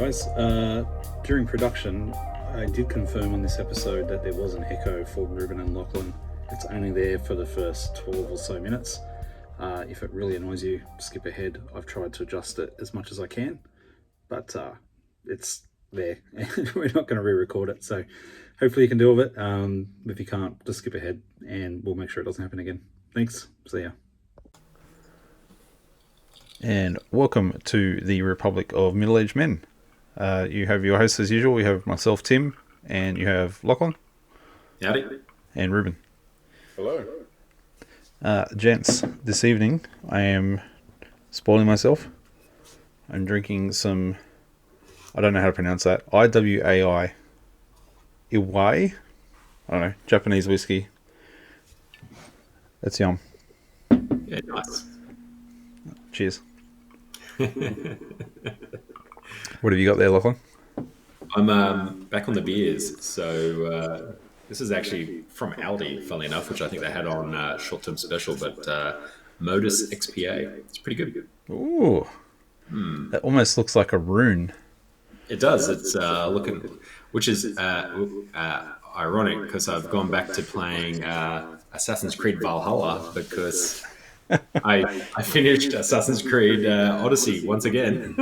guys. During production, I did confirm on this episode that there was an echo for Ruben and Lachlan. It's only there for the first 12 or so minutes. If it really annoys you, skip ahead. I've tried to adjust it as much as I can, but it's there. We're not going to re-record it, so hopefully you can deal with it. If you can't, just skip ahead and we'll make sure it doesn't happen again. Thanks. See ya. And welcome to the Republic of Middle-Aged Men. You have your hosts as usual. We have myself, Tim, and you have Lachlan. Howdy. And Ruben. Hello. Gents, this evening I am spoiling myself. I'm drinking some, I don't know how to pronounce that, Iwai. Iwai? I don't know, Japanese whiskey. That's yum. Yeah, nice. Cheers. What have you got there, Lachlan? I'm back on the beers. So this is actually from Aldi, funnily enough, which I think they had on short-term special, but Modus XPA. It's pretty good. Ooh. That almost looks like a rune. It does. It's looking, which is ironic because I've gone back to playing Assassin's Creed Valhalla because I finished Assassin's Creed Odyssey once again.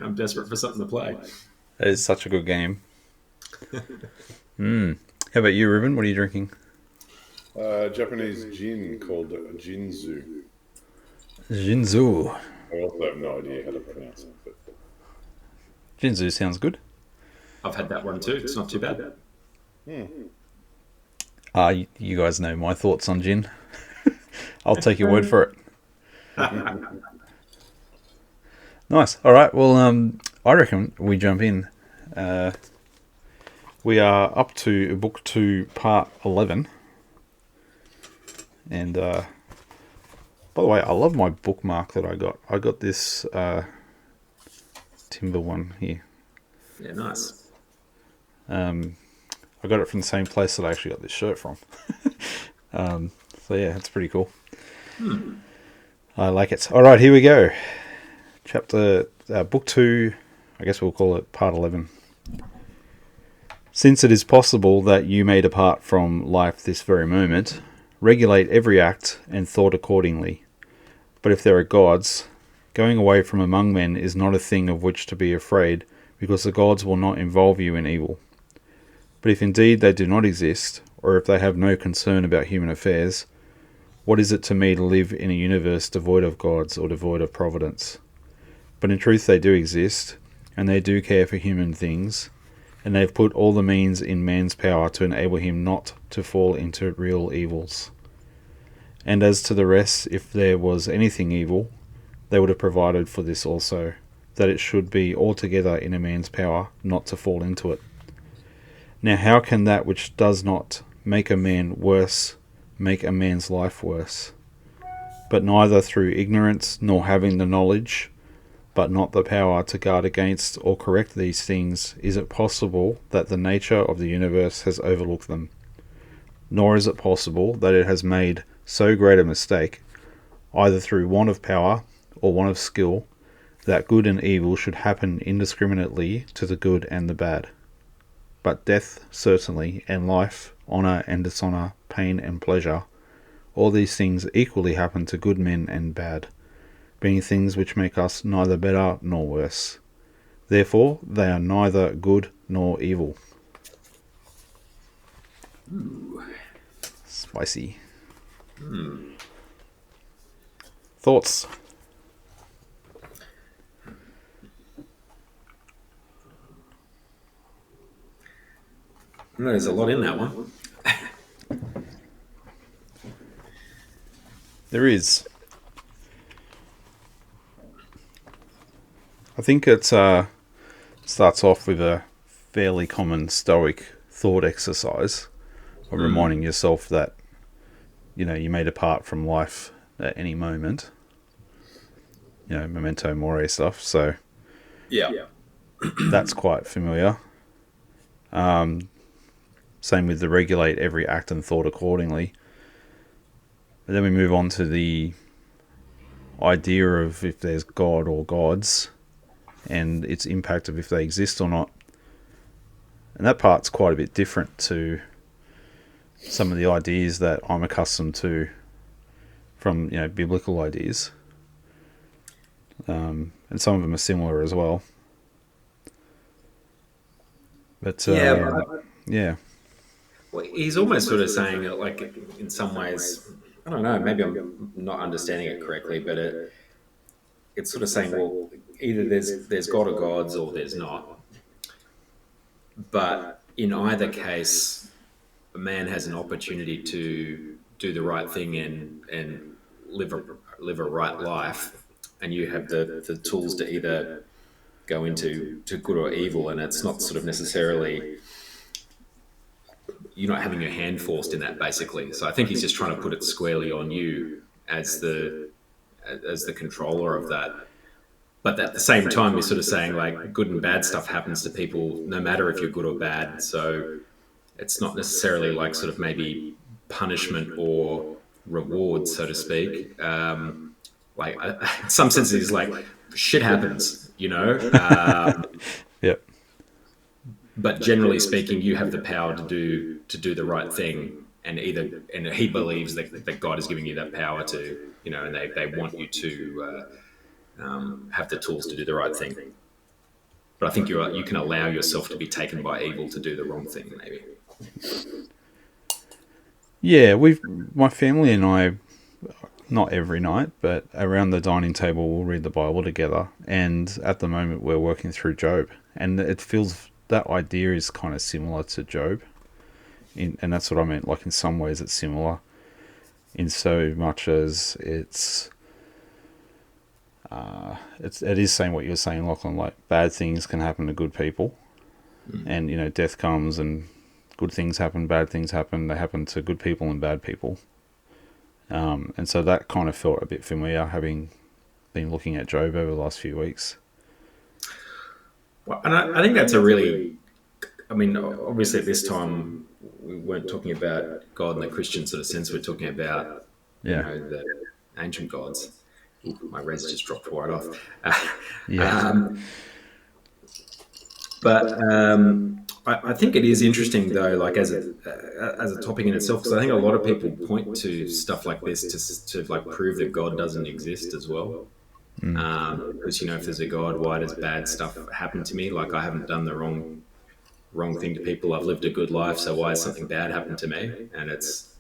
I'm desperate for something to play. That is such a good game. How about you, Ruben? What are you drinking? Japanese gin called Jinzu. Jinzu. I also have no idea how to pronounce it. But... Jinzu sounds good. I've had that one too. It's not too bad. You guys know my thoughts on gin. I'll take your word for it. Nice. All right. Well, I reckon we jump in. We are up to book 2, part 11. And by the way, I love my bookmark that I got. I got this timber one here. Yeah, nice. I got it from the same place that I actually got this shirt from. So yeah, it's pretty cool. I like it. All right, here we go. Chapter book 2. I guess we'll call it part 11. Since it is possible that you may depart from life this very moment, regulate every act and thought accordingly. But if there are gods, going away from among men is not a thing of which to be afraid, because the gods will not involve you in evil. But if indeed they do not exist, or if they have no concern about human affairs, what is it to me to live in a universe devoid of gods or devoid of providence? But in truth they do exist, and they do care for human things, and they have put all the means in man's power to enable him not to fall into real evils. And as to the rest, if there was anything evil, they would have provided for this also, that it should be altogether in a man's power not to fall into it. Now how can that which does not make a man worse make a man's life worse? But neither through ignorance nor having the knowledge, but not the power to guard against or correct these things, is it possible that the nature of the universe has overlooked them. Nor is it possible that it has made so great a mistake, either through want of power or want of skill, that good and evil should happen indiscriminately to the good and the bad. But death certainly, and life, honour and dishonour, pain and pleasure, all these things equally happen to good men and bad, being things which make us neither better nor worse. Therefore they are neither good nor evil. Ooh. Spicy. Thoughts? There's a lot in that one. There is. I think it starts off with a fairly common Stoic thought exercise of reminding yourself that, you know, you may depart from life at any moment. You know, memento mori stuff. So Yeah. that's quite familiar. Same with the regulate every act and thought accordingly. But then we move on to the idea of if there's God or gods. and its impact of if they exist or not. And that part's quite a bit different to some of the ideas that I'm accustomed to from, biblical ideas. And some of them are similar as well. But yeah. Well, he's almost sort of saying it like in some ways. I don't know. Maybe I'm not understanding it correctly, but it's sort of saying, well, either there's God or gods, or there's not. But in either case, a man has an opportunity to do the right thing and live a right life, and you have the tools to either go into good or evil, and it's not sort of necessarily, you're not having your hand forced in that, basically. So I think he's just trying to put it squarely on you as the controller of that. But at the same time, you're sort of saying like good and bad stuff happens to people no matter if you're good or bad. So it's not necessarily like sort of maybe punishment or reward, so to speak. Like in some senses, like shit happens, Yep. But generally speaking, you have the power to do the right thing, and he believes that God is giving you that power to, and they want you to have the tools to do the right thing. But I think you can allow yourself to be taken by evil to do the wrong thing, maybe. Yeah, my family and I, not every night, but around the dining table, we'll read the Bible together. And at the moment, we're working through Job, and it feels that idea is kind of similar to Job, and that's what I meant. Like in some ways, it's similar, in so much as it is saying what you're saying, Lachlan. Like bad things can happen to good people, and death comes, and good things happen, bad things happen. They happen to good people and bad people. And so that kind of felt a bit familiar, having been looking at Job over the last few weeks. Well, and I think that's obviously at this time, we weren't talking about God in the Christian sort of sense. We're talking about, the ancient gods. Ooh, my razor just dropped right off. I think it is interesting though, like as a topic in itself, because I think a lot of people point to stuff like this to like prove that God doesn't exist as well. Because if there's a God, why does bad stuff happen to me? Like I haven't done the wrong thing to people. I've lived a good life, so why has something bad happened to me? And it's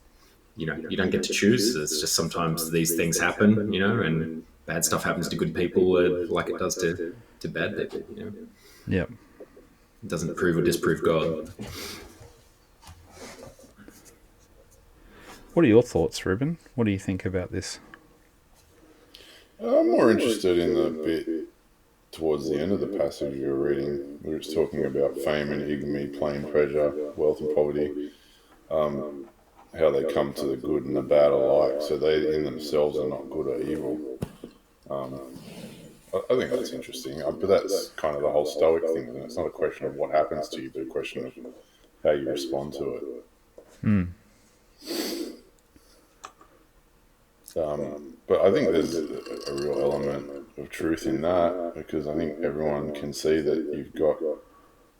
you don't get to choose. It's just sometimes these things happen, and bad stuff happens to good people, like it does to bad people. Yep. It doesn't prove or disprove God. What are your thoughts, Ruben? What do you think about this? I'm more interested in the bit towards the end of the passage you were reading, where it's talking about fame and ignominy, plain pleasure, wealth and poverty, how they come to the good and the bad alike. So they in themselves are not good or evil. I think that's interesting, but that's kind of the whole Stoic thing. And it's not a question of what happens to you, but a question of how you respond to it. But I think there's a real element of truth in that, because I think everyone can see that you've got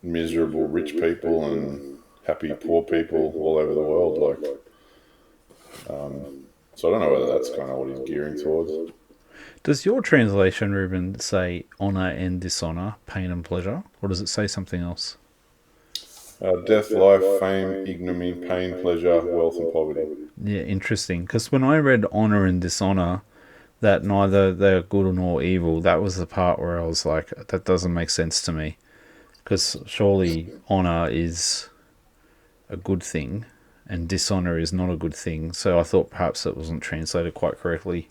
miserable rich people and happy poor people all over the world. So I don't know whether that's kind of what he's gearing towards. Does your translation, Ruben, say honour and dishonour, pain and pleasure, or does it say something else? Death, life, fame, ignominy, pain, pleasure, wealth and poverty. Yeah, interesting. Because when I read honour and dishonour, that neither they're good nor evil, that was the part where I was like, that doesn't make sense to me. Because surely honour is a good thing and dishonour is not a good thing. So I thought perhaps it wasn't translated quite correctly.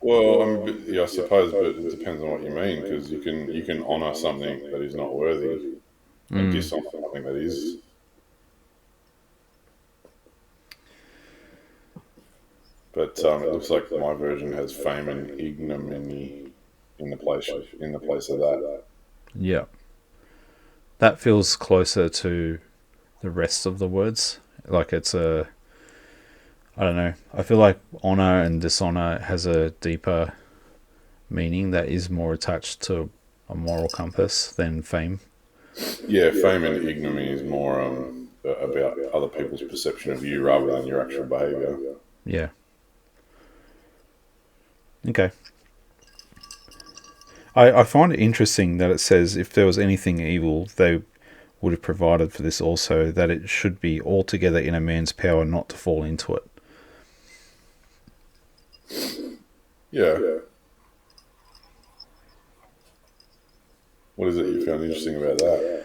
Well, I suppose, but it depends on what you mean, because you can honour something that is not worthy and dishonour something that is. But it looks like my version has fame and ignominy in the place of that. Yeah. That feels closer to the rest of the words. Like it's I don't know. I feel like honour and dishonour has a deeper meaning that is more attached to a moral compass than fame. Yeah, fame and ignominy is more about other people's perception of you rather than your actual behaviour. Yeah. Okay. I find it interesting that it says if there was anything evil, they would have provided for this also, that it should be altogether in a man's power not to fall into it. Yeah. What is it you found interesting about that?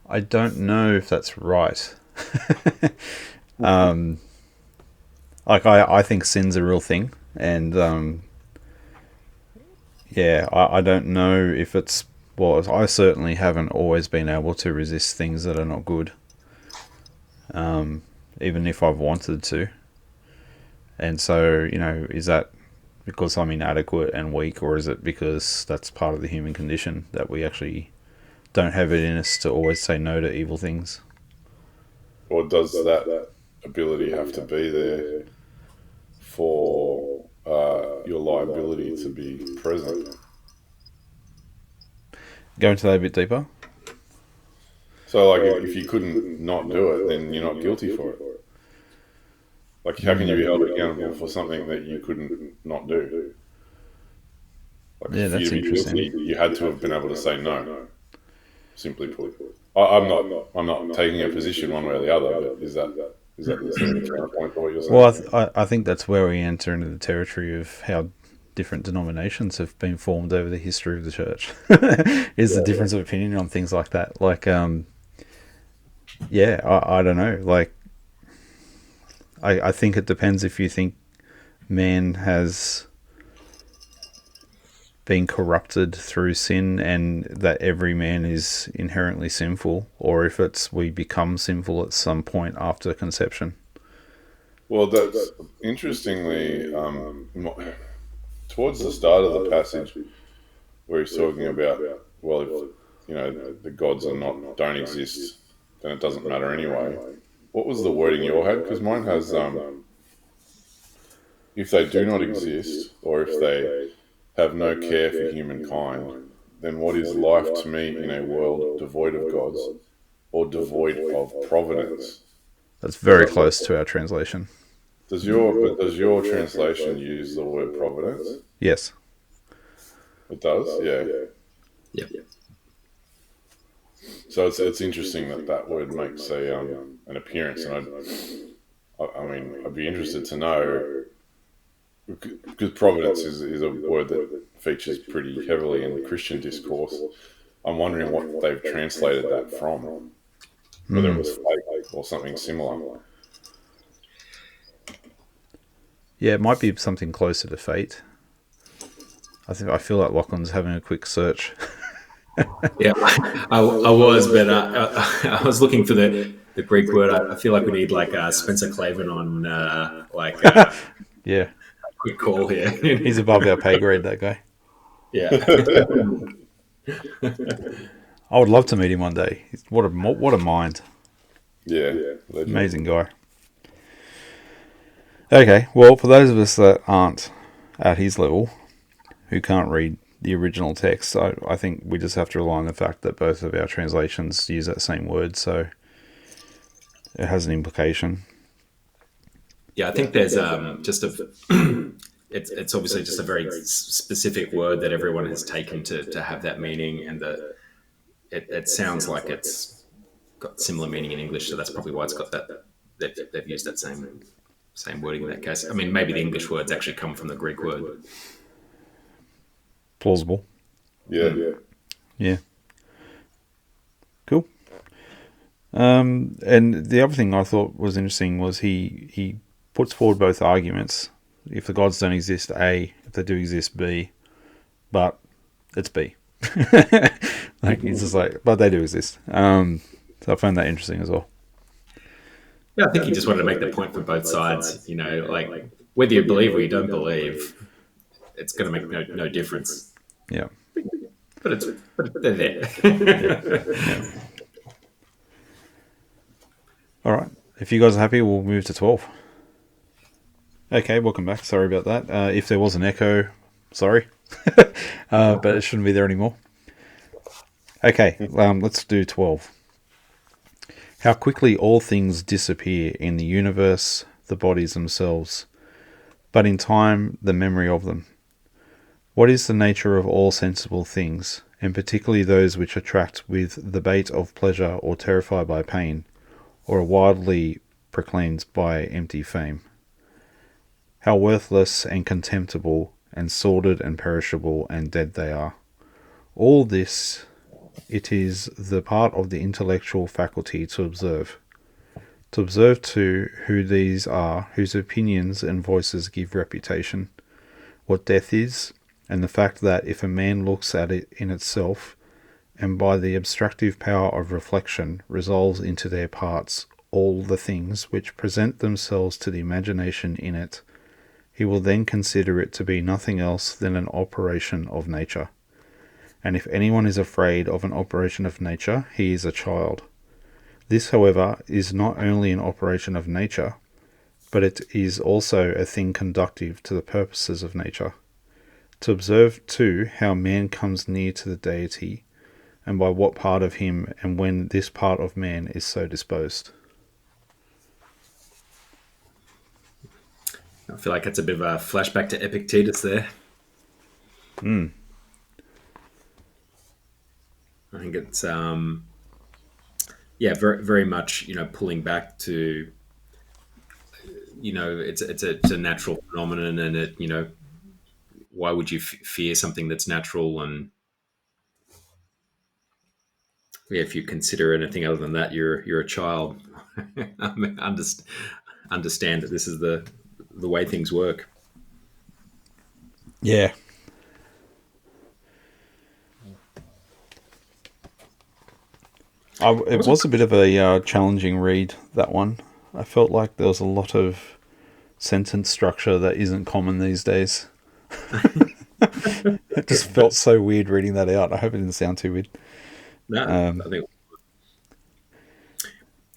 I don't know if that's right. I think sin's a real thing, and I don't know if it's, well, I certainly haven't always been able to resist things that are not good, even if I've wanted to. And so, is that because I'm inadequate and weak, or is it because that's part of the human condition that we actually don't have it in us to always say no to evil things? Or does that ability have to be there for your liability to be present? Go into that a bit deeper. So, like, if you couldn't not do it, then you're not guilty for it. Like, how can you be held accountable for something that you couldn't not do? Like, Yeah, for you that's to be interesting. guilty, you had to have been able to say no. Simply put, I'm not taking a position one way or the other. But is that the sort of counterpoint to what you're saying? Well, I think that's where we enter into the territory of how different denominations have been formed over the history of the church. Is the difference of opinion on things like that? Like, I don't know. Like, I think it depends if you think man has been corrupted through sin and that every man is inherently sinful, or if it's we become sinful at some point after conception. Well, that's interestingly towards the start of the passage where he's talking about, well, if the gods don't exist, then it doesn't matter anyway. What was the wording you all had? Because mine has if they do not exist, or if they have no care for humankind, then what is life to me in a world devoid of gods or devoid of providence? That's very close to our translation. Does your translation use the word providence? Yes. It does, yeah. Yeah. So it's interesting that word makes an appearance, and I'd be interested to know, because providence is a word that features pretty heavily in Christian discourse. I'm wondering what they've translated that from, whether it was fate or something similar. Yeah, it might be something closer to fate. I feel like Lachlan's having a quick search. Yeah, I was, but I was looking for the Greek word. I feel like we need like Spencer Clavin on Yeah, quick call here. he's above our pay grade, that guy. Yeah. I would love to meet him one day. What a mind. Yeah, legend. Amazing guy. Okay, well, for those of us that aren't at his level, who can't read the original text, I think we just have to rely on the fact that both of our translations use that same word, so it has an implication. Yeah, I think there's just it's obviously just a very specific word that everyone has taken to have that meaning, and it sounds like it's got similar meaning in English, so that's probably why it's got that. They've used that same wording in that case. I mean, maybe the English words actually come from the Greek word. Plausible. Yeah. Cool. And the other thing I thought was interesting was he puts forward both arguments. If the gods don't exist, A. If they do exist, B. But it's B. Like, he's just like, but they do exist. So I found that interesting as well. Yeah, I think he just wanted to make the point for both sides. Like whether you believe or you don't believe, it's going to make no difference. Yeah. But they're there. Yeah. All right. If you guys are happy, we'll move to 12. Okay, welcome back. Sorry about that. If there was an echo, Sorry. But it shouldn't be there anymore. Okay, let's do 12. How quickly all things disappear in the universe, the bodies themselves, but in time the memory of them. What is the nature of all sensible things, and particularly those which attract with the bait of pleasure or terrify by pain, or are wildly proclaimed by empty fame? How worthless and contemptible and sordid and perishable and dead they are. All this it is the part of the intellectual faculty to observe. To observe too who these are, whose opinions and voices give reputation, what death is, and the fact that if a man looks at it in itself, and by the abstractive power of reflection resolves into their parts all the things which present themselves to the imagination in it, he will then consider it to be nothing else than an operation of nature. And if anyone is afraid of an operation of nature, he is a child. This, however, is not only an operation of nature, but it is also a thing conducive to the purposes of nature. To observe, too, how man comes near to the deity, and by what part of him, and when this part of man is so disposed. I feel like it's a bit of a flashback to Epictetus there. I think it's very very much pulling back to it's a natural phenomenon, and it why would you fear something that's natural? And if you consider anything other than that, you're a child. I mean, understand that this is the way things work. Yeah. It was a bit of a challenging read, that one. I felt like there was a lot of sentence structure that isn't common these days. It just felt so weird reading that out. I hope it didn't sound too weird. No, I think I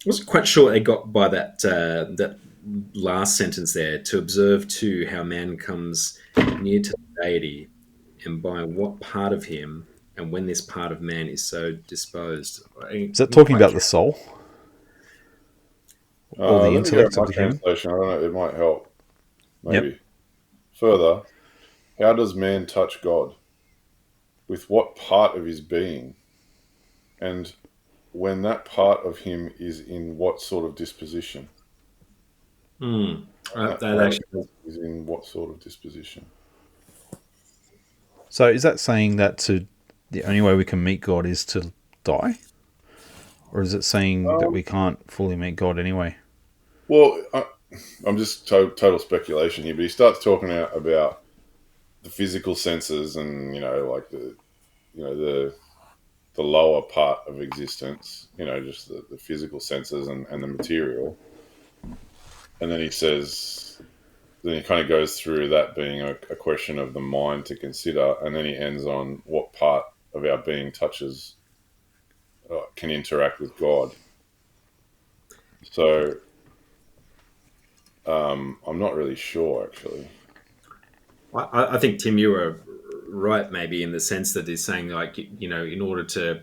wasn't quite sure what they got by that last sentence there. To observe too how man comes near to the deity, and by what part of him, and when this part of man is so disposed. Is that talking about the soul? Or the let me go intellect to of my the human? translation. I don't know. It might help. Maybe. Yep. Further, how does man touch God? With what part of his being? And when that part of him is in what sort of disposition? That actually is in what sort of disposition? So is that saying that the only way we can meet God is to die? Or is it saying that we can't fully meet God anyway? Well, I'm just total speculation here, but he starts talking about the physical senses and like the lower part of existence, just the physical senses and the material, and then then he kind of goes through that being a question of the mind to consider, and then he ends on what part of our being touches can interact with God. So I'm not really sure, actually. I think, Tim, you were right, maybe in the sense that he's saying, like, in order to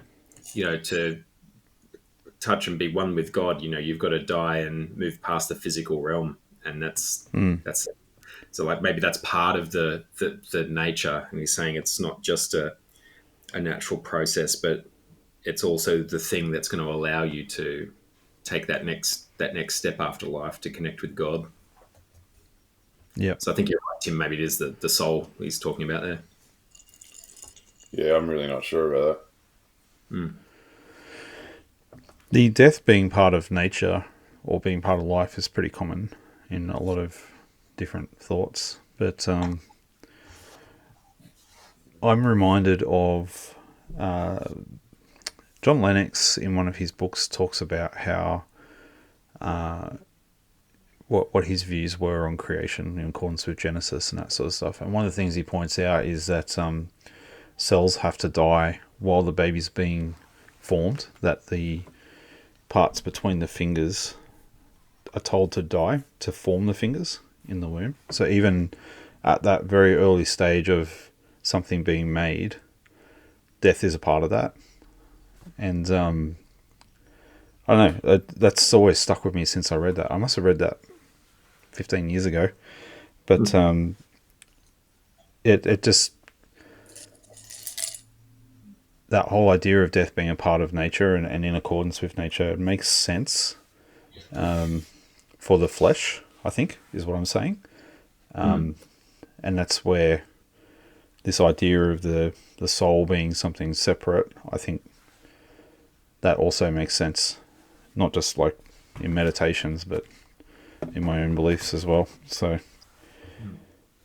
touch and be one with God, you've got to die and move past the physical realm, and that's so, like, maybe that's part of the nature. And he's saying it's not just a natural process, but it's also the thing that's going to allow you to take that next step after life to connect with God. Yeah. So I think you're right, Tim. Maybe it is the soul he's talking about there. Yeah, I'm really not sure about that. The death being part of nature or being part of life is pretty common in a lot of different thoughts. But I'm reminded of John Lennox in one of his books talks about how what his views were on creation in accordance with Genesis and that sort of stuff. And one of the things he points out is that cells have to die while the baby's being formed, that the parts between the fingers are told to die to form the fingers in the womb. So even at that very early stage of something being made, death is a part of that. And I don't know, that's always stuck with me since I read that. I must have read that 15 years ago. But it just, that whole idea of death being a part of nature and in accordance with nature, it makes sense for the flesh, I think, is what I'm saying. And that's where this idea of the soul being something separate, I think that also makes sense. Not just like in meditations, but in my own beliefs as well. So,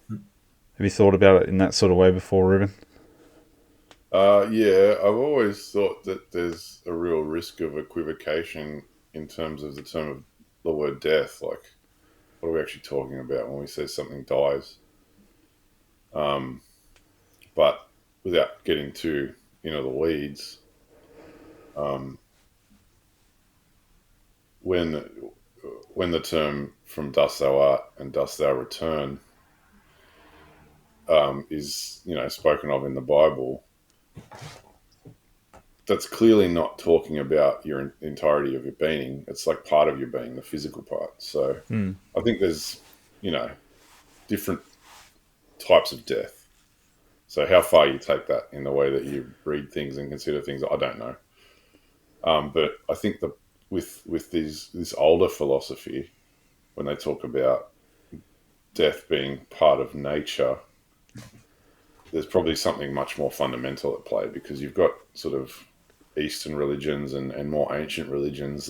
have you thought about it in that sort of way before, Ruben? Yeah, I've always thought that there's a real risk of equivocation in terms of the term of the word death. Like, what are we actually talking about when we say something dies? But without getting too the weeds, when the term "from dust thou art and dust thou return" is spoken of in the Bible, that's clearly not talking about your entirety of your being. It's like part of your being, the physical part. So I think there's different types of death. So how far you take that in the way that you read things and consider things, I don't know. But I think that with this older philosophy, when they talk about death being part of nature, there's probably something much more fundamental at play, because you've got sort of Eastern religions and more ancient religions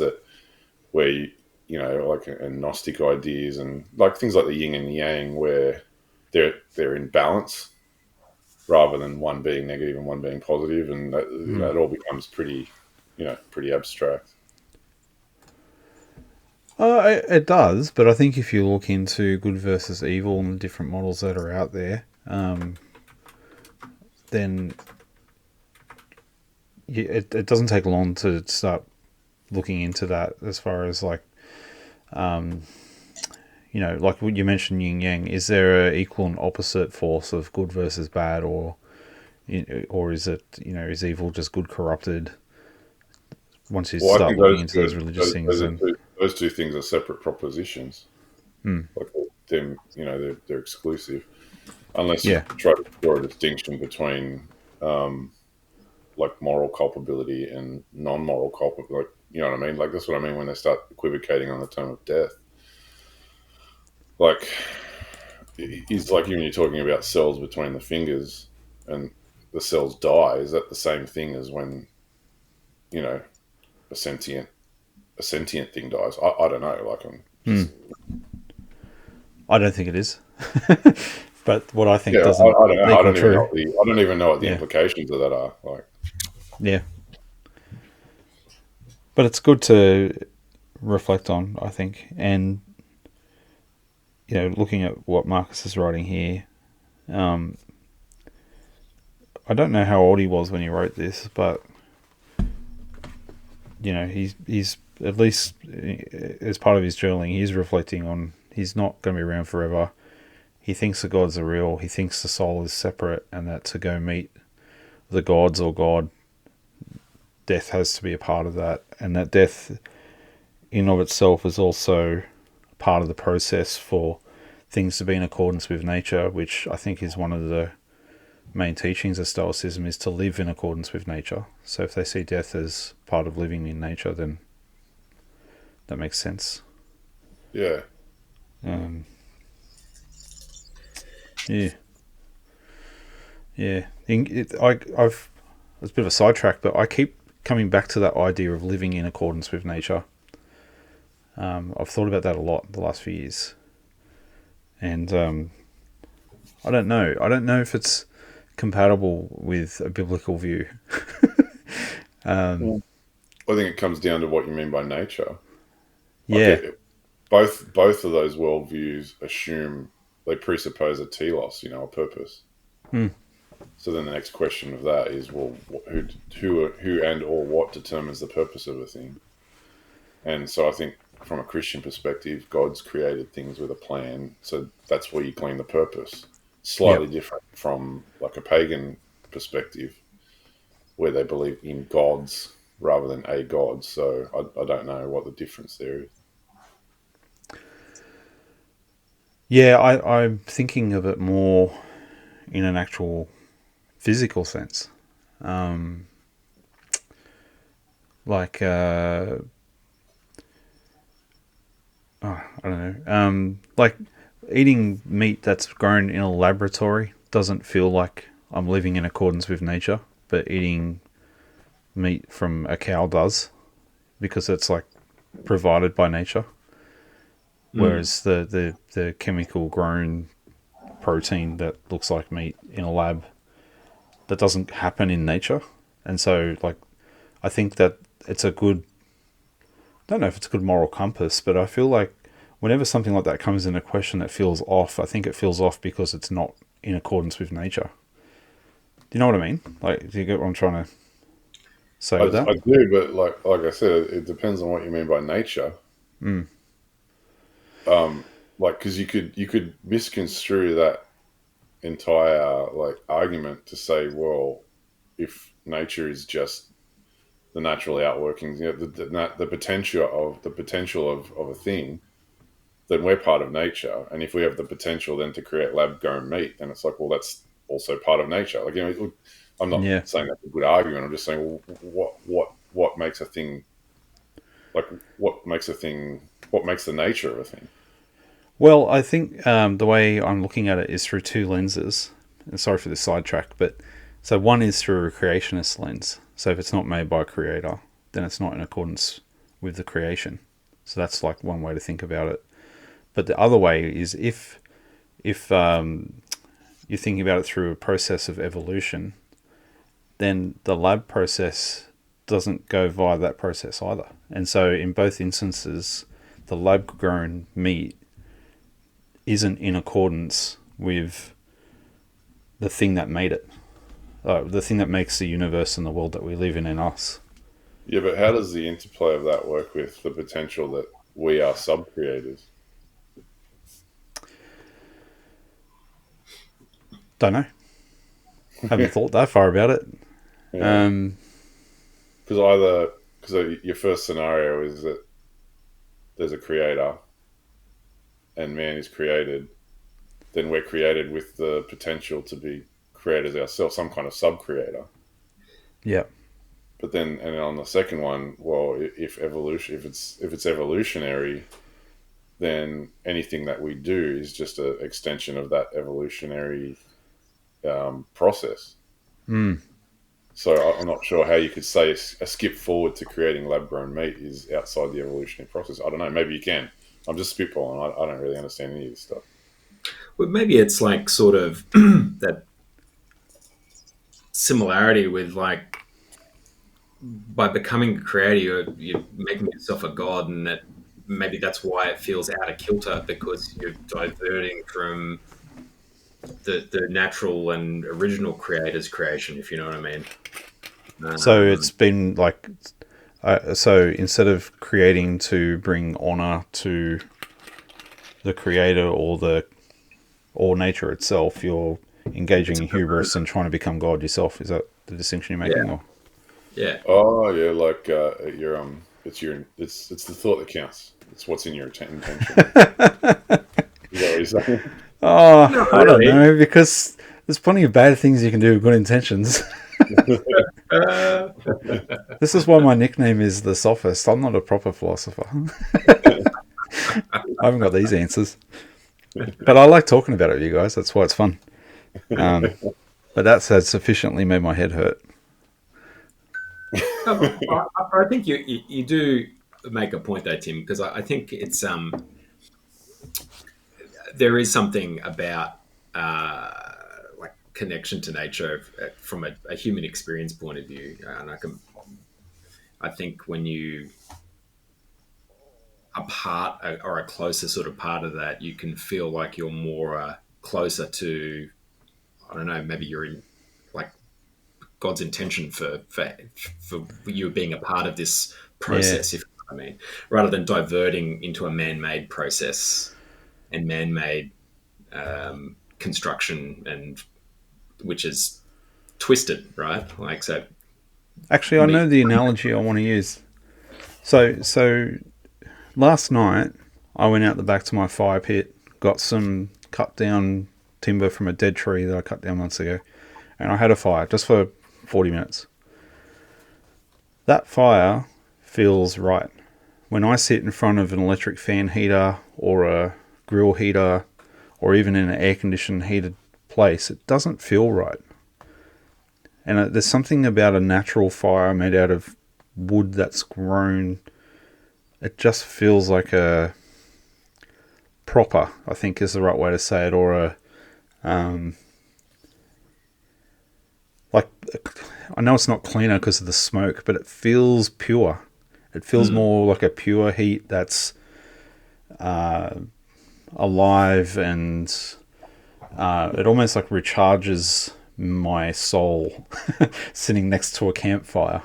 where like and Gnostic ideas and like things like the yin and yang, where they're in balance rather than one being negative and one being positive, and that it all becomes pretty abstract. It does, but I think if you look into good versus evil and the different models that are out there, then it doesn't take long to start looking into that, as far as like, like what you mentioned, yin yang. Is there a equal and opposite force of good versus bad, or is it is evil just good corrupted? Once you start looking into those religious things, those two things are separate propositions. Like them, they're exclusive, unless you try to draw a distinction between like moral culpability and non-moral culpability. Like, you know what I mean? Like, that's what I mean when they start equivocating on the term of death. Like, it's like when you're talking about cells between the fingers and the cells die. Is that the same thing as when a sentient thing dies? I don't know. Like, I don't think it is. But what I think I doesn't don't know. equal true. I don't even know what the implications of that are. Like, yeah. But it's good to reflect on, I think, and looking at what Marcus is writing here. I don't know how old he was when he wrote this, but he's at least, as part of his journaling, he's reflecting on he's not going to be around forever. He thinks the gods are real. He thinks the soul is separate, and that to go meet the gods or God, death has to be a part of that, and that death in of itself is also part of the process for things to be in accordance with nature, which I think is one of the main teachings of Stoicism, is to live in accordance with nature. So if they see death as part of living in nature, then that makes sense. Yeah. Yeah. It's a bit of a sidetrack, but I keep coming back to that idea of living in accordance with nature. I've thought about that a lot the last few years, and I don't know. I don't know if it's compatible with a biblical view. I think it comes down to what you mean by nature. Yeah. Both of those worldviews they presuppose a telos, a purpose. So then the next question of that is, well, who and or what determines the purpose of a thing? And so I think from a Christian perspective, God's created things with a plan, so that's where you claim the purpose. slightly different from like a pagan perspective, where they believe in gods rather than a god. So I don't know what the difference there is. Yeah, I'm thinking of it more in an actual physical sense. Like, I don't know. Like eating meat that's grown in a laboratory doesn't feel like I'm living in accordance with nature, but eating meat from a cow does, because it's like provided by nature. Whereas the chemical grown protein that looks like meat in a lab, that doesn't happen in nature. And so, like, I think that it's a good, I don't know if it's a good moral compass, but I feel like whenever something like that comes into question that feels off, I think it feels off because it's not in accordance with nature. Do you know what I mean? Like, do you get what I'm trying to say with that? I do, but like I said, it depends on what you mean by nature. Like, because you could misconstrue that entire like argument to say, well, if nature is just the natural outworkings, the potential of a thing, then we're part of nature. And if we have the potential then to create lab grown meat, then it's like, well, that's also part of nature. Like, I'm not Yeah. saying that's a good argument. I'm just saying, well, what makes a thing like what makes the nature of a thing? Well, I think the way I'm looking at it is through two lenses. And sorry for the sidetrack, but so one is through a creationist lens. So if it's not made by a creator, then it's not in accordance with the creation. So that's like one way to think about it. But the other way is if you're thinking about it through a process of evolution, then the lab process doesn't go via that process either. And so in both instances, the lab grown meat isn't in accordance with the thing that made it, the thing that makes the universe and the world that we live in and us. Yeah, but how does the interplay of that work with the potential that we are sub creators? Don't know. Haven't thought that far about it. Yeah. Because your first scenario is that there's a creator and man is created, then we're created with the potential to be creators ourselves, some kind of sub creator. Yeah. But then, and then on the second one, well, if it's evolutionary, then anything that we do is just an extension of that evolutionary process. So I'm not sure how you could say a skip forward to creating lab-grown meat is outside the evolutionary process. I don't know. Maybe you can. I'm just spitballing. I don't really understand any of this stuff. Well, maybe it's like sort of that similarity with like by becoming a creator, you're making yourself a god, and that maybe that's why it feels out of kilter, because you're diverting from the natural and original creator's creation, if you know what I mean. So it's been like, so instead of creating to bring honor to the creator or nature itself, you're engaging in hubris and trying to become God yourself. Is that the distinction you're making? Yeah. Or? Yeah. Oh yeah, like it's the thought that counts. It's what's in your intention. Is that what you're saying? Oh, Not I don't really. know, because there's plenty of bad things you can do with good intentions. This is why my nickname is the sophist. I'm not a proper philosopher. I haven't got these answers. But I like talking about it with you guys. That's why it's fun. But that's had sufficiently made my head hurt. I think you do make a point though, Tim, because I think it's there is something about like connection to nature from a human experience point of view, and I think when you are part or a closer sort of part of that, you can feel like you're more closer to, I don't know, maybe you're in like God's intention for you being a part of this process, Yeah. if you know what I mean, rather than diverting into a man-made process and man-made construction, and which is twisted, right? Like, so Actually, I know the analogy I want to use. So last night I went out the back to my fire pit, got some cut down timber from a dead tree that I cut down months ago, and I had a fire just for 40 minutes. That fire feels right. When I sit in front of an electric fan heater or a grill heater or even in an air-conditioned heated place, it doesn't feel right. And there's something about a natural fire made out of wood that's grown. It just feels like a proper, I think is the right way to say it, or a like, I know it's not cleaner because of the smoke, but it feels pure. It feels more like a pure heat that's alive, and it almost like recharges my soul sitting next to a campfire.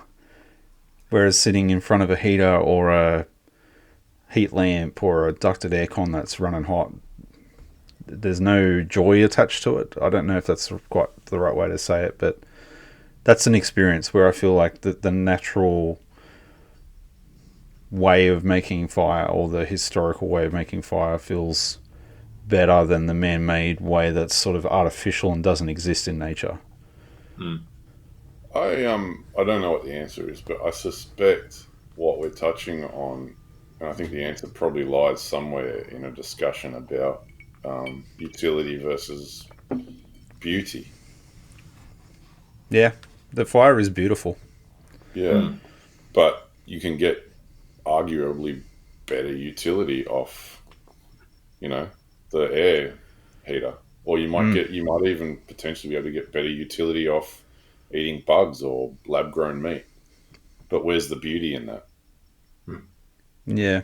Whereas sitting in front of a heater or a heat lamp or a ducted aircon that's running hot, there's no joy attached to it. I don't know if that's quite the right way to say it, but that's an experience where I feel like the natural way of making fire, or the historical way of making fire, feels better than the man-made way that's sort of artificial and doesn't exist in nature. I don't know what the answer is, but I suspect what we're touching on, and I think the answer probably lies somewhere in a discussion about utility versus beauty. Yeah, the fire is beautiful. Yeah, but you can get arguably better utility off, the air heater, or you might even potentially be able to get better utility off eating bugs or lab grown meat. But where's the beauty in that? Yeah,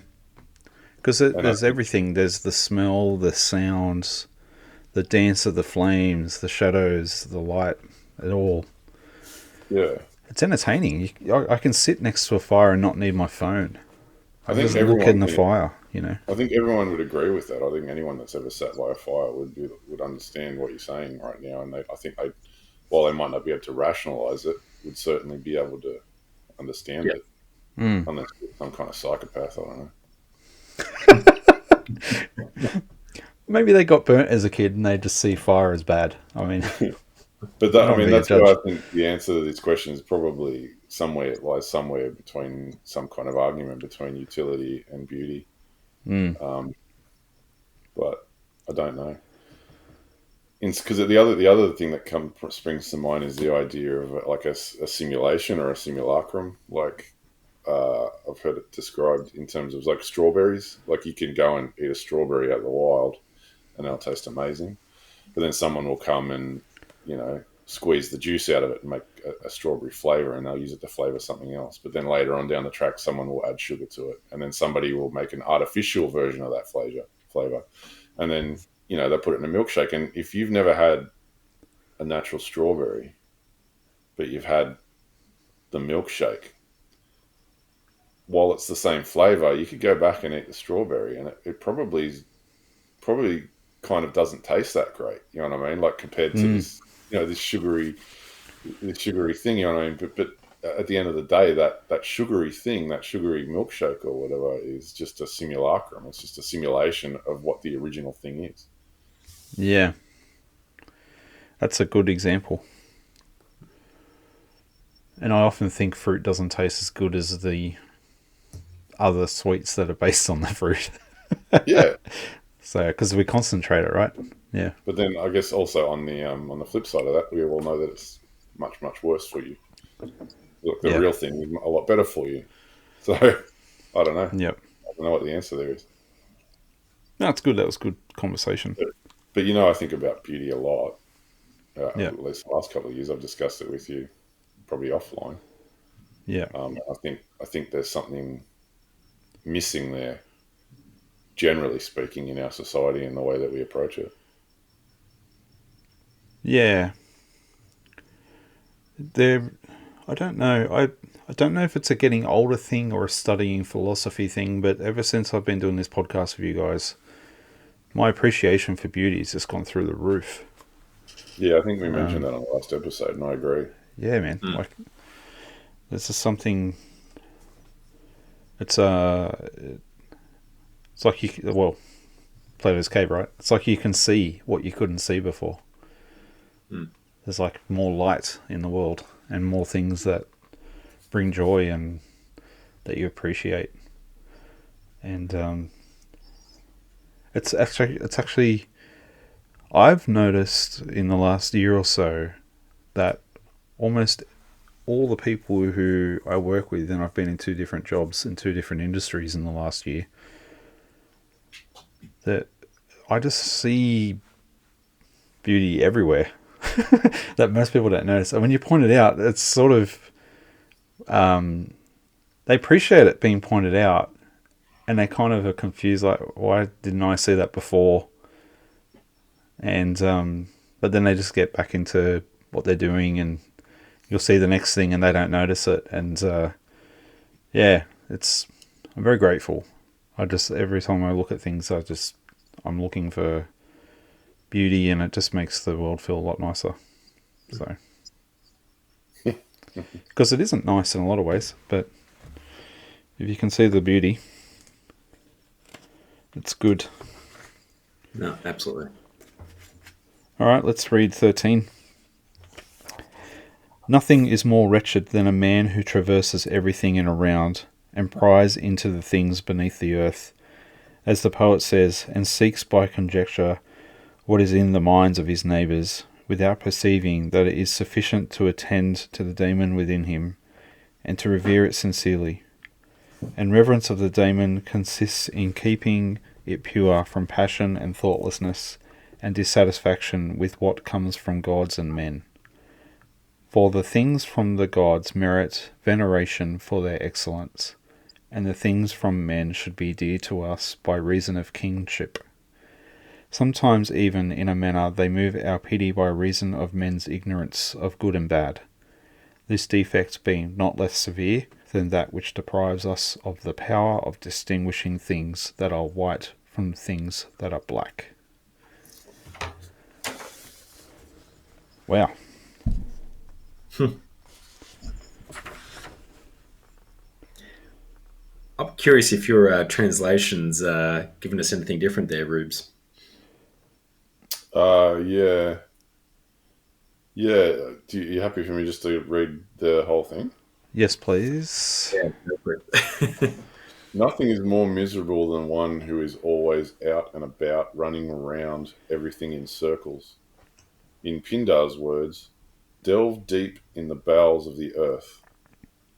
because there's everything. There's the smell, the sounds, the dance of the flames, the shadows, the light. It all. Yeah, it's entertaining. I can sit next to a fire and not need my phone. I think just look in the fire. I think everyone would agree with that. I think anyone that's ever sat by a fire would understand what you're saying right now, and I think while they might not be able to rationalize it, would certainly be able to understand it. Unless you're some kind of psychopath, I don't know. Maybe they got burnt as a kid and they just see fire as bad. I mean, but that's why I think the answer to this question is probably lies somewhere between some kind of argument between utility and beauty. But I don't know. Because the other thing that springs to mind is the idea of like a simulation or a simulacrum. Like I've heard it described in terms of like strawberries. Like you can go and eat a strawberry out of the wild, and they'll taste amazing. But then someone will come and squeeze the juice out of it and make a strawberry flavor, and they'll use it to flavor something else. But then later on down the track, someone will add sugar to it, and then somebody will make an artificial version of that flavor, and then they'll put it in a milkshake. And if you've never had a natural strawberry, but you've had the milkshake, while it's the same flavor, you could go back and eat the strawberry, and it probably kind of doesn't taste that great. You know what I mean? Like compared to this, this sugary thing. You know what I mean? But at the end of the day, that sugary thing, that sugary milkshake or whatever, is just a simulacrum. It's just a simulation of what the original thing is. Yeah, that's a good example. And I often think fruit doesn't taste as good as the other sweets that are based on the fruit. Yeah. So, because we concentrate it, right? Yeah. But then I guess also on the flip side of that, we all know that it's much, much worse for you. Look, the real thing is a lot better for you. So I don't know. Yep. I don't know what the answer there is. No, it's good. That was good conversation. But I think about beauty a lot. Yep. At least the last couple of years, I've discussed it with you, probably offline. Yeah. I think there's something missing there, generally speaking, in our society and the way that we approach it. Yeah. I don't know. I don't know if it's a getting older thing or a studying philosophy thing, but ever since I've been doing this podcast with you guys, my appreciation for beauty has just gone through the roof. Yeah, I think we mentioned that on the last episode, and I agree. Yeah, man. Like, this is something. It's like Plato's cave, right? It's like you can see what you couldn't see before. There's like more light in the world and more things that bring joy and that you appreciate. And it's actually I've noticed in the last year or so that almost all the people who I work with, and I've been in 2 different jobs in 2 different industries in the last year, that I just see beauty everywhere that most people don't notice. And when you point it out, it's sort of they appreciate it being pointed out, and they kind of are confused, like, why didn't I see that before? And but then they just get back into what they're doing, and you'll see the next thing and they don't notice it. And I'm very grateful. Every time I look at things, I'm looking for beauty, and it just makes the world feel a lot nicer. So, because it isn't nice in a lot of ways, but if you can see the beauty, it's good. No, absolutely. All right, let's read 13. Nothing is more wretched than a man who traverses everything in a round and pries into the things beneath the earth, as the poet says, and seeks by conjecture what is in the minds of his neighbours, without perceiving that it is sufficient to attend to the daemon within him, and to revere it sincerely. And reverence of the daemon consists in keeping it pure from passion and thoughtlessness, and dissatisfaction with what comes from gods and men. For the things from the gods merit veneration for their excellence, and the things from men should be dear to us by reason of kingship. Sometimes even in a manner they move our pity by reason of men's ignorance of good and bad, this defect being not less severe than that which deprives us of the power of distinguishing things that are white from things that are black. Wow. I'm curious if your translation's given us anything different there, Rubes. Yeah. You happy for me just to read the whole thing? Yes, please. Yeah, go for it. Nothing is more miserable than one who is always out and about, running around everything in circles. In Pindar's words, delve deep in the bowels of the earth,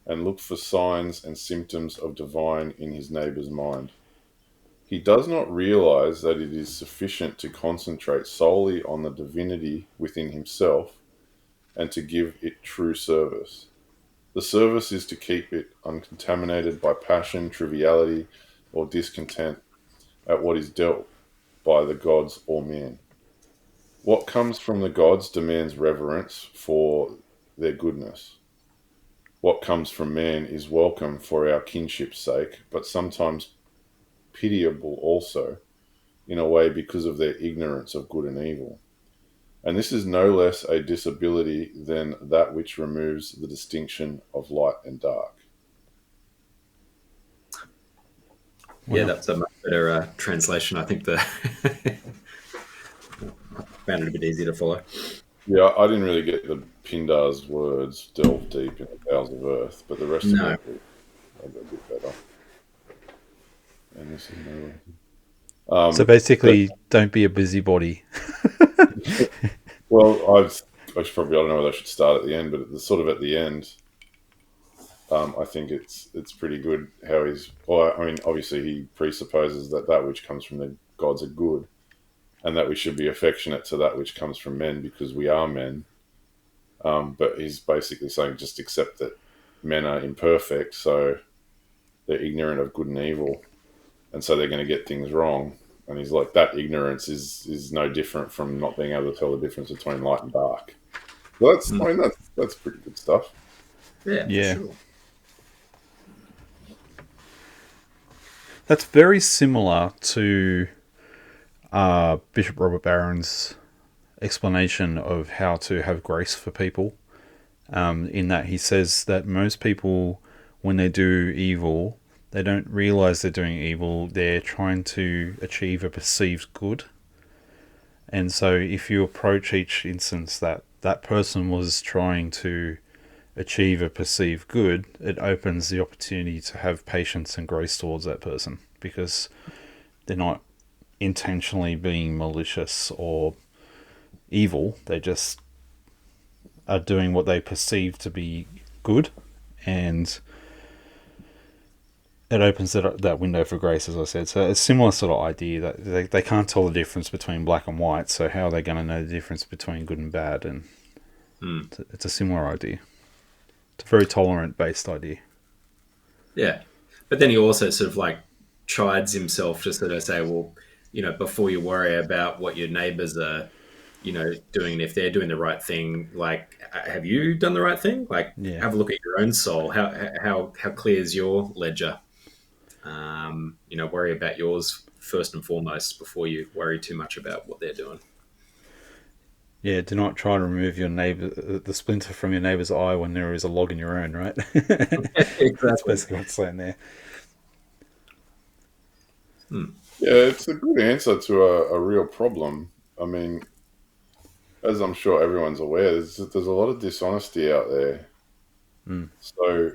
and look for signs and symptoms of divine in his neighbour's mind. He does not realize that it is sufficient to concentrate solely on the divinity within himself and to give it true service. The service is to keep it uncontaminated by passion, triviality, or discontent at what is dealt by the gods or man. What comes from the gods demands reverence for their goodness. What comes from man is welcome for our kinship's sake, but sometimes pitiable also, in a way because of their ignorance of good and evil. And this is no less a disability than that which removes the distinction of light and dark. Yeah, that's a much better translation. I think I found it a bit easier to follow. Yeah, I didn't really get the Pindar's words, delve deep in the bowels of earth, but the rest of it I got a bit better. And this is So basically, don't be a busybody. Well, I don't know whether I should start at the end, but at the end, I think it's pretty good how obviously he presupposes that which comes from the gods are good, and that we should be affectionate to that which comes from men because we are men. But he's basically saying just accept that men are imperfect, so they're ignorant of good and evil, and so they're going to get things wrong. And he's like, that ignorance is no different from not being able to tell the difference between light and dark. Well, that's pretty good stuff. Yeah. For sure. That's very similar to Bishop Robert Barron's explanation of how to have grace for people, in that he says that most people, when they do evil, they don't realize they're doing evil. They're trying to achieve a perceived good. And so if you approach each instance that that person was trying to achieve a perceived good, it opens the opportunity to have patience and grace towards that person, because they're not intentionally being malicious or evil. They just are doing what they perceive to be good, and it opens that window for grace, as I said. So it's a similar sort of idea that they can't tell the difference between black and white, so how are they going to know the difference between good and bad? And it's a similar idea. It's a very tolerant-based idea. Yeah. But then he also sort of like chides himself to sort of say, well, you know, before you worry about what your neighbors are, you know, doing, if they're doing the right thing, like, have you done the right thing? Like, have a look at your own soul. How clear is your ledger? You know, worry about yours first and foremost before you worry too much about what they're doing. Yeah, do not try to remove the splinter from your neighbour's eye when there is a log in your own, right? Exactly. That's basically what's saying there. Yeah, it's a good answer to a real problem. I mean, as I'm sure everyone's aware, there's a lot of dishonesty out there. So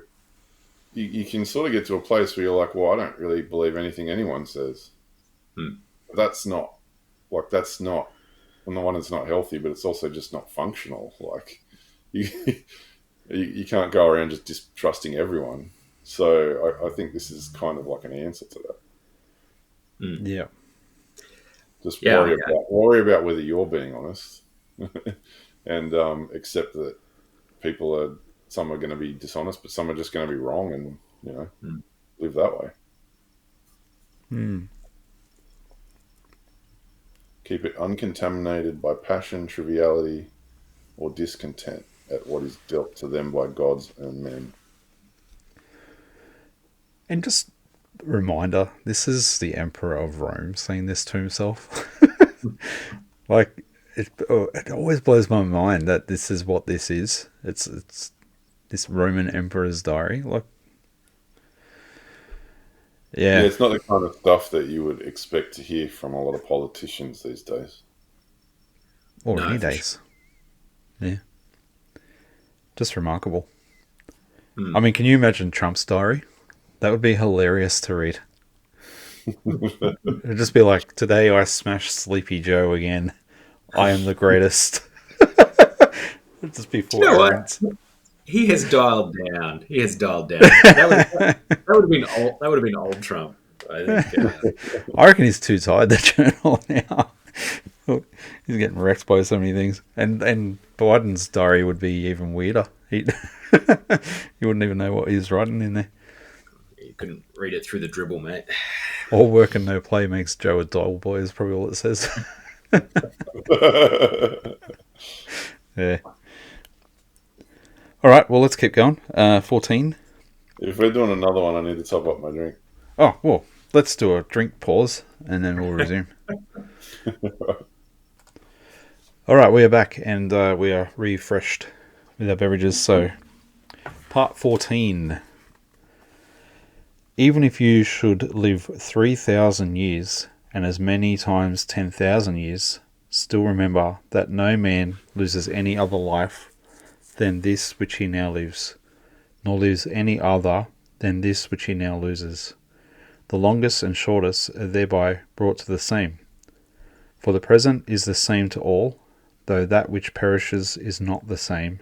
you can sort of get to a place where you're like, well, I don't really believe anything anyone says. But that's not, on the one, it's not healthy, but it's also just not functional. Like, you can't go around just distrusting everyone. So I think this is kind of like an answer to that. Yeah. Just worry about whether you're being honest, and accept that some are going to be dishonest, but some are just going to be wrong, and live that way. Keep it uncontaminated by passion, triviality, or discontent at what is dealt to them by gods and men. And just a reminder, this is the Emperor of Rome saying this to himself. Like, it always blows my mind that this is what this is. It's this Roman Emperor's diary. Like, yeah, it's not the kind of stuff that you would expect to hear from a lot of politicians these days. Or any days. Yeah. Just remarkable. I mean, can you imagine Trump's diary? That would be hilarious to read. It'd just be like, today I smashed Sleepy Joe again. I am the greatest. It'd just be full arrogance. He has dialed down. That would have been old. That would have been old Trump. I think. I reckon he's too tired to journal now. He's getting wrecked by so many things. And Biden's diary would be even weirder. You wouldn't even know what he's writing in there. You couldn't read it through the dribble, mate. All work and no play makes Joe a dull boy is probably all it says. Yeah. All right, well, let's keep going. 14. If we're doing another one, I need to top up my drink. Oh, well, let's do a drink pause, and then we'll resume. All right, we are back, and we are refreshed with our beverages. So, part 14. Even if you should live 3,000 years, and as many times 10,000 years, still remember that no man loses any other life than this which he now lives, nor lives any other than this which he now loses. The longest and shortest are thereby brought to the same. For the present is the same to all, though that which perishes is not the same,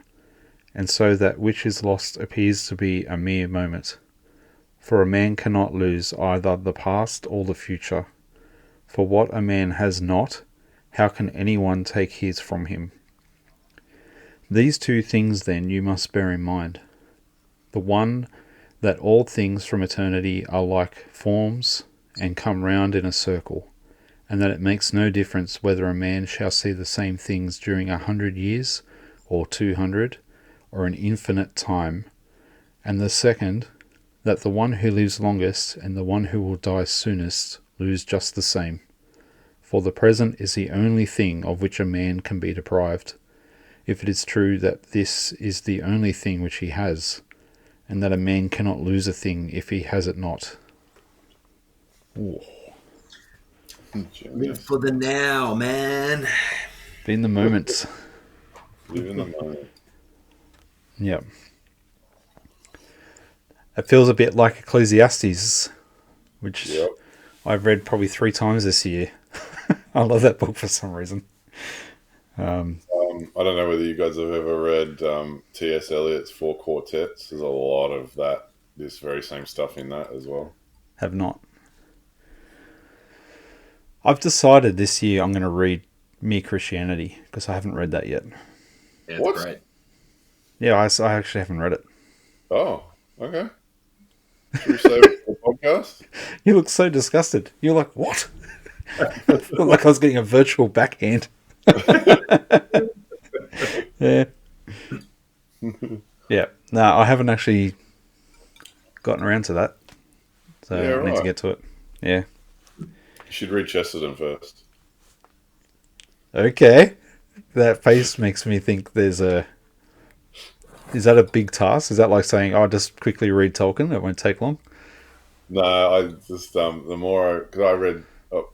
and so that which is lost appears to be a mere moment. For a man cannot lose either the past or the future. For what a man has not, how can anyone take his from him? These two things then you must bear in mind. The one, that all things from eternity are like forms and come round in a circle, and that it makes no difference whether a man shall see the same things during 100 years, or 200, or an infinite time. And the second, that the one who lives longest and the one who will die soonest lose just the same. for the present is the only thing of which a man can be deprived, if it is true that this is the only thing which he has, and that a man cannot lose a thing if he has it not. Ooh. Live for the now, man. Be in the moment. Live in the moment. Yep. It feels a bit like Ecclesiastes, which Yep. I've read probably 3 times this year. I love that book for some reason. I don't know whether you guys have ever read T.S. Eliot's Four Quartets. There's a lot of that, this very same stuff in that as well. Have not. I've decided this year I'm going to read Mere Christianity because I haven't read that yet. Yeah, it's What? great. Yeah, I actually haven't read it. Oh, okay. Should we save it for the podcast? You look so disgusted. You're like, what? I felt like I was getting a virtual backhand. Yeah. Yeah. No, I haven't actually gotten around to that. So Yeah, I need to right. get to it. Yeah. You should read Chesterton first. Okay. That face makes me think there's a... Is that a big task? Is that like saying, oh, just quickly read Tolkien? It won't take long? No, I just, the more, because I read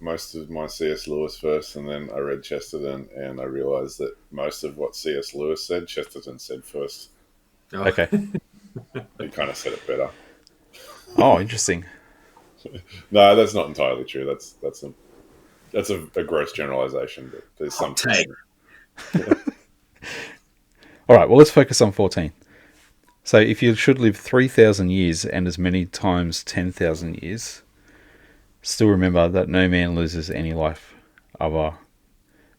most of my C.S. Lewis first, and then I read Chesterton, and I realised that most of what C.S. Lewis said, Chesterton said first. Oh. Okay. He kind of said it better. Oh, interesting. No, that's not entirely true. That's a gross generalisation, but there's some Take. All right, well, let's focus on 14. So if you should live 3,000 years and as many times 10,000 years, still remember that no man loses any life other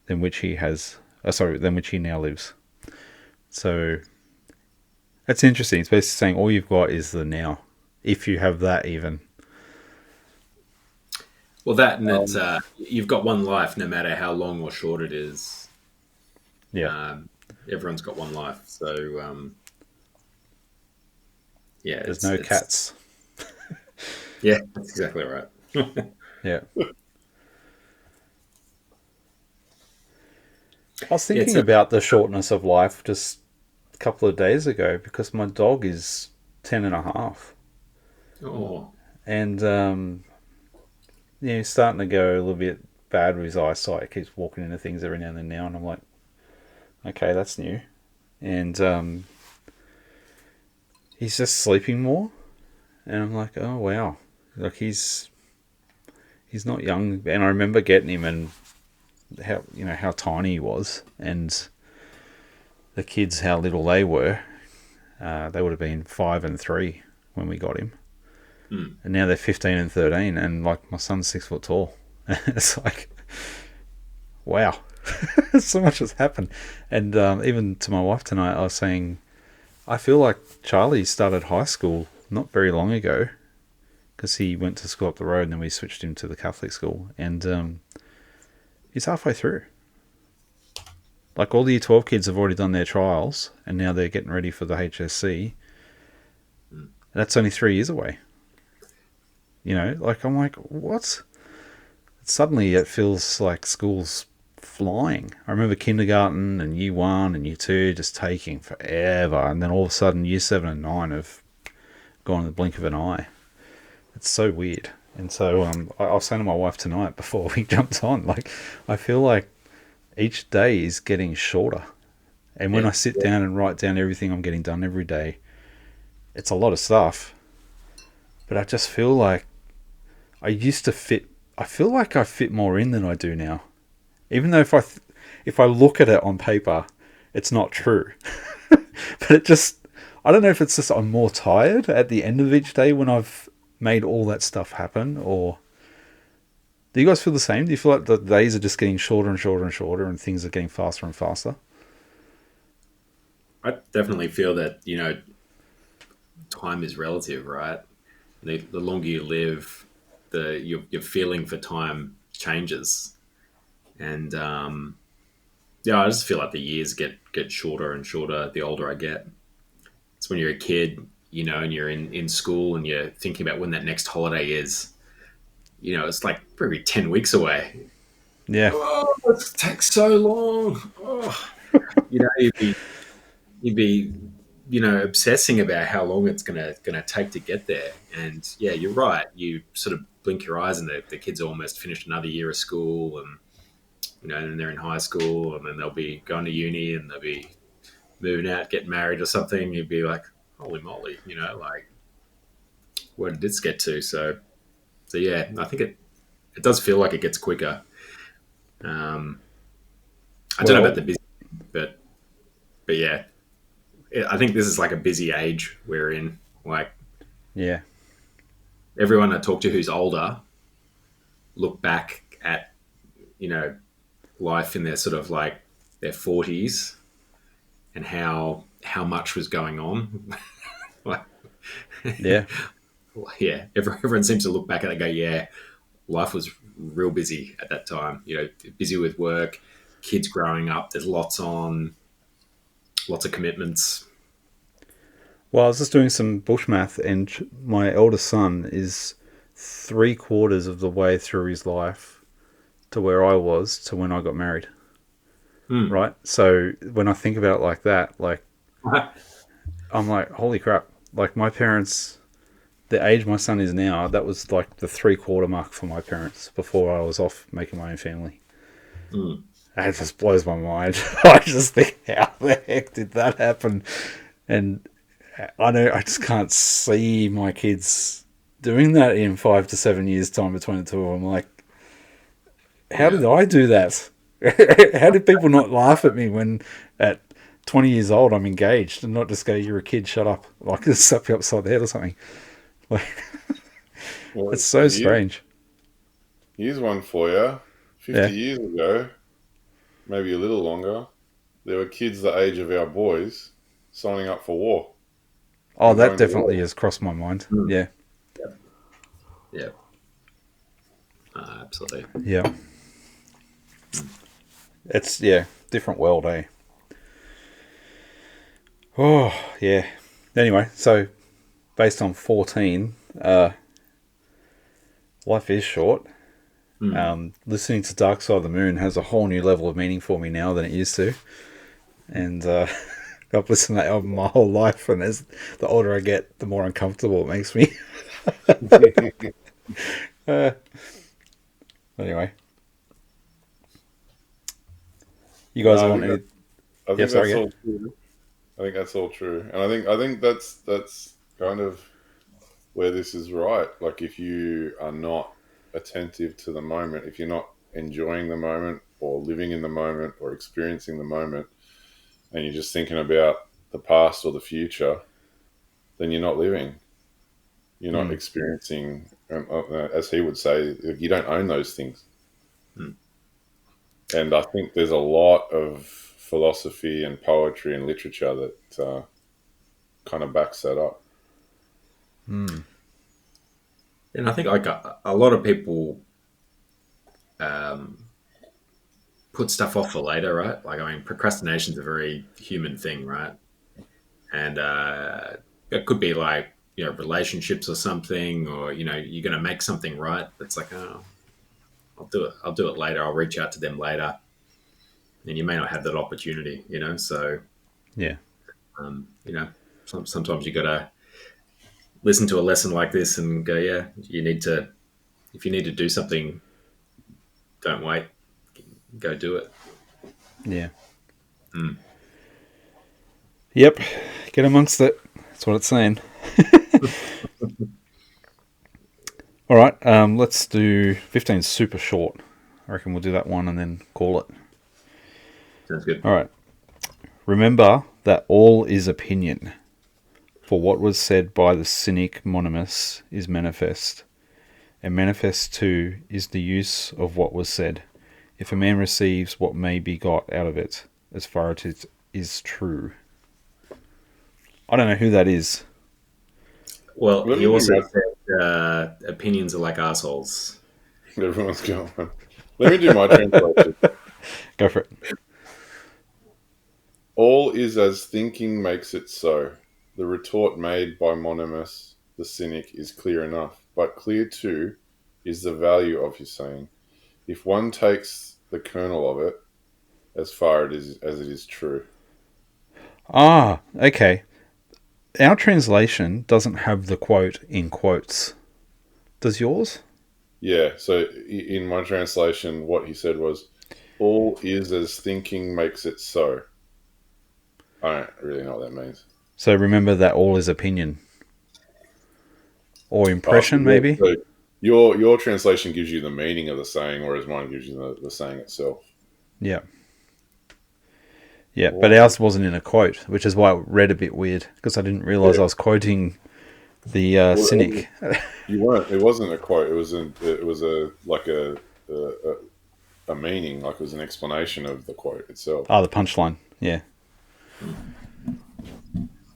than which he than which he now lives. So that's interesting. It's basically saying all you've got is the now, if you have that even. Well, that and that you've got one life, no matter how long or short it is. Yeah. Everyone's got one life, so yeah. There's no cats. Yeah, that's exactly right. Yeah. I was thinking about the shortness of life just a couple of days ago because my dog is 10 and a half. Oh, And, he's starting to go a little bit bad with his eyesight. He keeps walking into things every now and then now, and I'm like, okay, that's new. And he's just sleeping more. And I'm like, oh, wow. Like, he's not young. And I remember getting him and how tiny he was. And the kids, how little they were. They would have been 5 and 3 when we got him. And now they're 15 and 13, and like my son's 6 foot tall. It's like, wow, so much has happened. And even to my wife tonight, I was saying, I feel like Charlie started high school not very long ago, because he went to school up the road, and then we switched him to the Catholic school, and he's halfway through. Like all the Year 12 kids have already done their trials, and now they're getting ready for the HSC. That's only 3 years away. Like I'm like, what? Suddenly it feels like school's flying. I remember kindergarten and Year 1 and Year 2 just taking forever. And then all of a sudden Year 7 and 9 have gone in the blink of an eye. It's so weird. And so I was saying to my wife tonight before we jumped on, like, I feel like each day is getting shorter. And when I sit down and write down everything I'm getting done every day, it's a lot of stuff. But I just feel like I feel like I fit more in than I do now. Even though if I look at it on paper, it's not true. But I don't know if it's just I'm more tired at the end of each day when I've made all that stuff happen, or do you guys feel the same? Do you feel like the days are just getting shorter and shorter and shorter and things are getting faster and faster? I definitely feel that, time is relative, right? The longer you live, your feeling for time changes, and I just feel like the years get shorter and shorter the older I get. It's when you're a kid, and you're in school and you're thinking about when that next holiday is. It's like probably 10 weeks away, Yeah. Oh, it takes so long. Oh. You know, you'd be obsessing about how long it's gonna take to get there. And yeah, you're right. You sort of blink your eyes, and the kids almost finished another year of school, and and they're in high school, and then they'll be going to uni, and they'll be moving out, getting married or something. You'd be like, holy moly, like where did this get to? So yeah, I think it does feel like it gets quicker. Um, I don't know about Well, the busy, but yeah, I think this is like a busy age we're in. Like yeah. everyone I talk to who's older look back at life in their sort of like their 40s and how much was going on. Like, Yeah. yeah, everyone seems to look back at it and go, yeah, life was real busy at that time. Busy with work, kids growing up. There's lots on, lots of commitments. Well, I was just doing some bush math, and my eldest son is 3/4 of the way through his life to where I was to when I got married. Hmm. Right? So when I think about it like that, like, I'm like, holy crap. Like, my parents, the age my son is now, that was like the 3/4 mark for my parents before I was off making my own family. Hmm. It just blows my mind. I just think, how the heck did that happen? And I just can't see my kids doing that in 5 to 7 years time between the two of them. Like, how Yeah. did I do that? How did people not laugh at me when at 20 years old I'm engaged and not just go, "You're a kid, shut up," like just slap you upside the head or something? Like, Well, it's so strange. here's one for you. 50 Yeah. years ago, maybe a little longer, there were kids the age of our boys signing up for war Oh, and that going to definitely war. has crossed my mind. Hmm. Yeah. Yeah. Absolutely. Yeah. It's, yeah, different world, eh? Oh, yeah. Anyway, so based on 14, life is short. Hmm. Listening to Dark Side of the Moon has a whole new level of meaning for me now than it used to. And I've listened to that album my whole life, and as the older I get, the more uncomfortable it makes me. uh, anyway, you guys No, want any? I Yeah, think sorry, that's yeah. all true. I think that's all true, and I think that's kind of where this is right. Like, if you are not attentive to the moment, if you're not enjoying the moment or living in the moment or experiencing the moment, and you're just thinking about the past or the future, then you're not living. You're not Mm, experiencing, as he would say, you don't own those things. Hmm. And I think there's a lot of philosophy and poetry and literature that kind of backs that up. mm, And I think like a lot of people um, put stuff off for later, right? Like, I mean, procrastination is a very human thing, right? And it could be like relationships or something, or you're going to make something right. It's like, oh, I'll do it. I'll do it later. I'll reach out to them later, and you may not have that opportunity. So yeah, you know, sometimes you got to listen to a lesson like this and go, yeah, you need to. If you need to do something, don't wait. Go do it. yeah. Mm. Yep, get amongst it. That's what it's saying. All right, let's do 15 super short. I reckon we'll do that one and then call it. Sounds good. All right. Remember that all is opinion. For what was said by the cynic Monimus is manifest, and manifest too is the use of what was said, if a man receives what may be got out of it, as far as it is true. I don't know who that is. Well, Let he me do also my. said opinions are like assholes. Everyone's going. Let me do my translation. Go for it. All is as thinking makes it so. The retort made by Monimus the cynic is clear enough, but clear too is the value of his saying. If one takes the kernel of it as far as it is true. Ah, okay. Our translation doesn't have the quote in quotes. Does yours? Yeah, so in my translation, what he said was, all is as thinking makes it so. I don't really know what that means. So remember that all is opinion. Or impression, maybe? So your translation gives you the meaning of the saying, whereas mine gives you the saying itself. Yeah. Yeah, but ours wasn't in a quote, which is why it read a bit weird, because I didn't realise I was quoting the cynic. You weren't. It wasn't a quote. It was a meaning, like it was an explanation of the quote itself. Oh, the punchline. Yeah.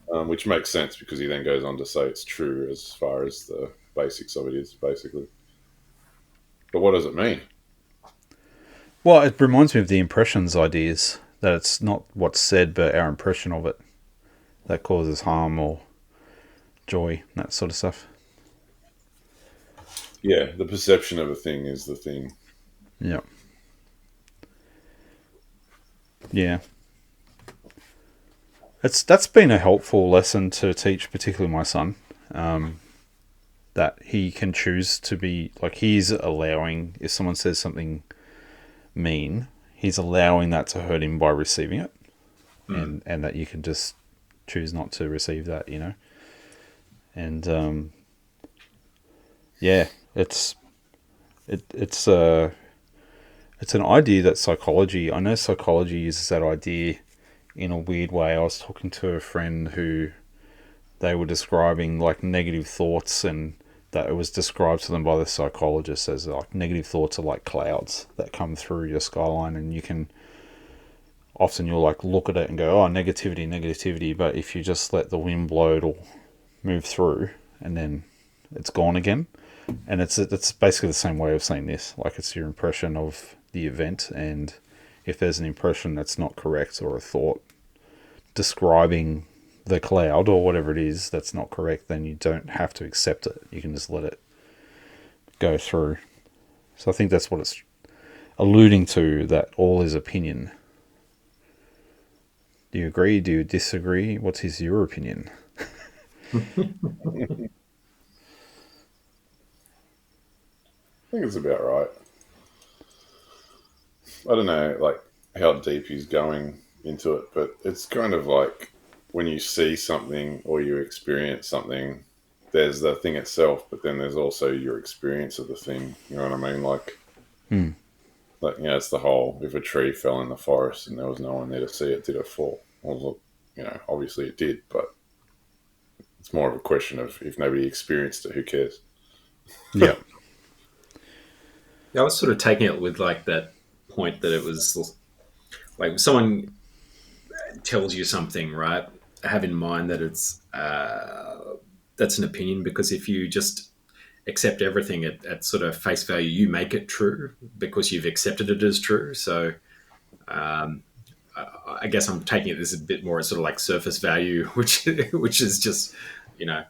Which makes sense because he then goes on to say it's true as far as the basics of it is, basically. But what does it mean? Well, it reminds me of the impressions ideas, that it's not what's said, but our impression of it that causes harm or joy, that sort of stuff. Yeah, the perception of a thing is the thing. Yeah. Yeah. That's been a helpful lesson to teach, particularly my son, that he can choose to be, like, he's allowing, if someone says something mean, he's allowing that to hurt him by receiving it, and that you can just choose not to receive that, you know. And yeah, it's an idea that psychology, I know psychology uses that idea in a weird way. I was talking to a friend who they were describing like negative thoughts, and that it was described to them by the psychologist as like negative thoughts are like clouds that come through your skyline, and you can often you'll like look at it and go, oh, negativity, but if you just let the wind blow, it'll move through and then it's gone again. And it's basically the same way of saying this, like it's your impression of the event, and if there's an impression that's not correct or a thought describing the cloud or whatever it is that's not correct, then you don't have to accept it. You can just let it go through. So I think that's what it's alluding to, that all is opinion. Do you agree? Do you disagree? What is your opinion? I think it's about right. I don't know, like, how deep he's going into it, but it's kind of like when you see something or you experience something, there's the thing itself, but then there's also your experience of the thing. You know what I mean? Like, like, you know, it's the whole, if a tree fell in the forest and there was no one there to see it, did it fall? Well, you know, obviously it did, but it's more of a question of if nobody experienced it, who cares? Yeah. Yeah, I was sort of taking it with like that point that it was like someone tells you something, right? Have in mind that it's that's an opinion, because if you just accept everything at sort of face value, you make it true because you've accepted it as true. So I guess I'm taking it this a bit more as sort of like surface value, which is just, you know,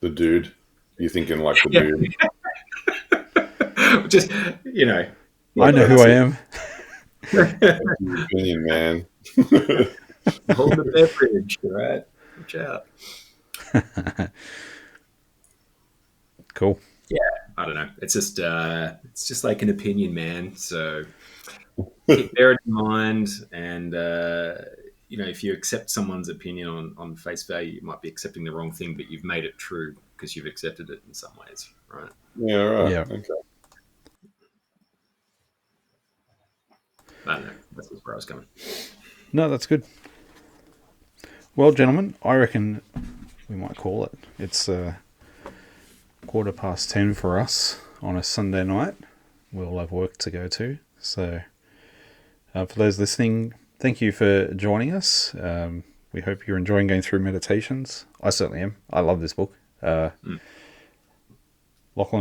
The dude. You're thinking like the dude. just, you know. I know who I am. Opinion, man. Hold the beverage, right? Watch out. Cool. Yeah, I don't know. It's just like an opinion, man. So bear it in mind, and you know, if you accept someone's opinion on face value, you might be accepting the wrong thing, but you've made it true because you've accepted it in some ways, right? Yeah, right. Yeah. Okay. I don't know. That's where I was going. No, that's good. Well, gentlemen, I reckon we might call it. It's 10:15 for us on a Sunday night. We'll have work to go to. So for those listening, thank you for joining us. We hope you're enjoying going through Meditations. I certainly am. I love this book. Lachlan,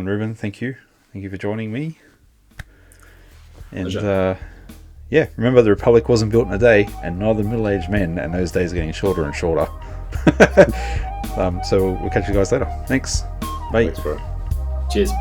Ruben, thank you. Thank you for joining me. And yeah, remember, the Republic wasn't built in a day, and neither middle-aged men, and those days are getting shorter and shorter. So we'll catch you guys later. Thanks. Bye. Thanks, bro. Cheers.